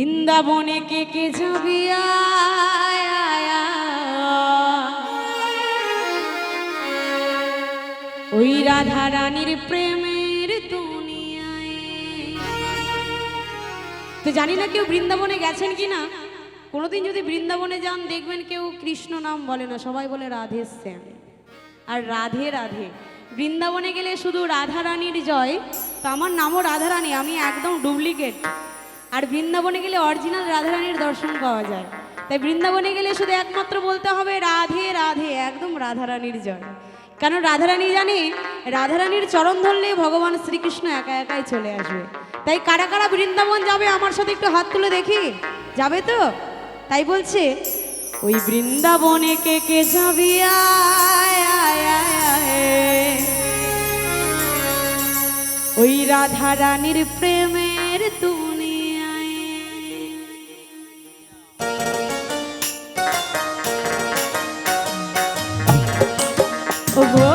বৃন্দাবনে কে কে যাবি ওই রাধা রানীর প্রেমের দুনিয়ায়। তো জানি না কেউ বৃন্দাবনে গেছেন কিনা। কোনোদিন যদি বৃন্দাবনে যান দেখবেন কেউ কৃষ্ণ নাম বলে না, সবাই বলে রাধে শ্যাম আর রাধে রাধে। বৃন্দাবনে গেলে শুধু রাধা রানীর জয়। তো আমার নামও রাধা রানী, আমি একদম ডুপ্লিকেট। আর বৃন্দাবনে গেলে অরিজিনাল রাধারানীর দর্শন পাওয়া যায়। তাই বৃন্দাবনে গেলে শুধু একমাত্র বলতে হবে রাধে রাধে, একদম রাধারানীর জয়। কারণ রাধারানী জানে রাধারানীর চরণ ধরলে ভগবান শ্রীকৃষ্ণ একা একাই চলে আসবে। তাই কারা কারা বৃন্দাবন যাবে আমার সাথে একটু হাত তুলে দেখি, যাবে তো? তাই বলছে ওই বৃন্দাবনে কে কে যাবি ওই রাধা রানীর প্রেমের দুনিয়ায়। ওগো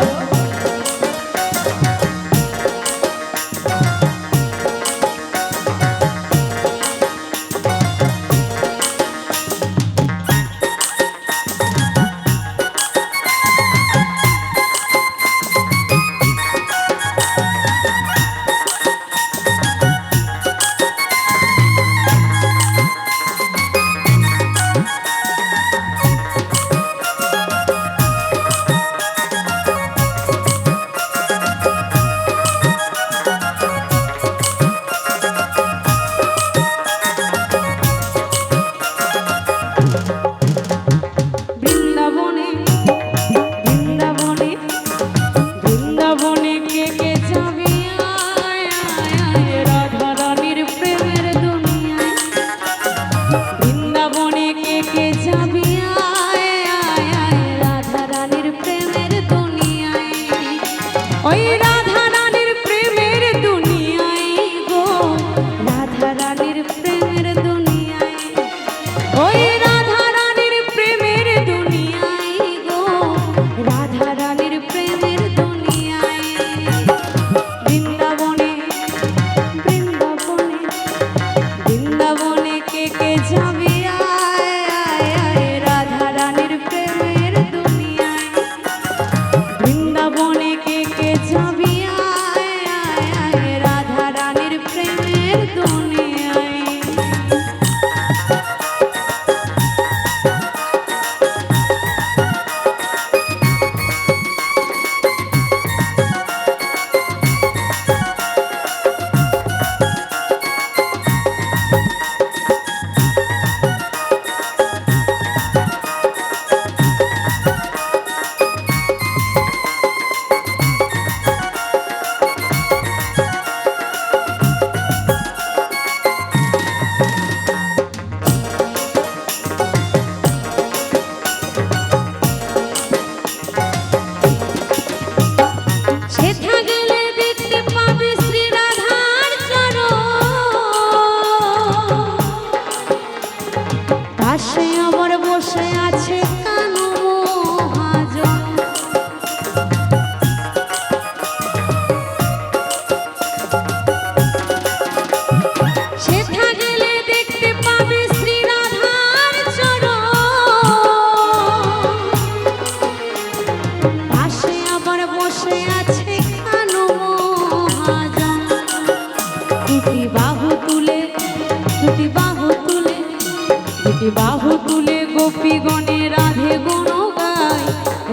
বাহু তুলে গোপী গণে রাধে গুণ গায়,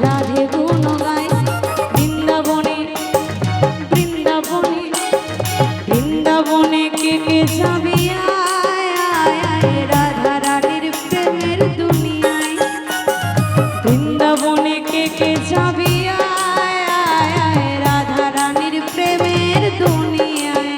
রাধে গুণ গায়। বৃন্দাবনে বৃন্দাবনে বৃন্দাবনে কে কে যাবি রাধা রানীর প্রেমের দুনিয়ায়। বৃন্দাবনে কে কে যাবি রাধা রানীর প্রেমের দুনিয়ায়।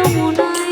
যমুনায়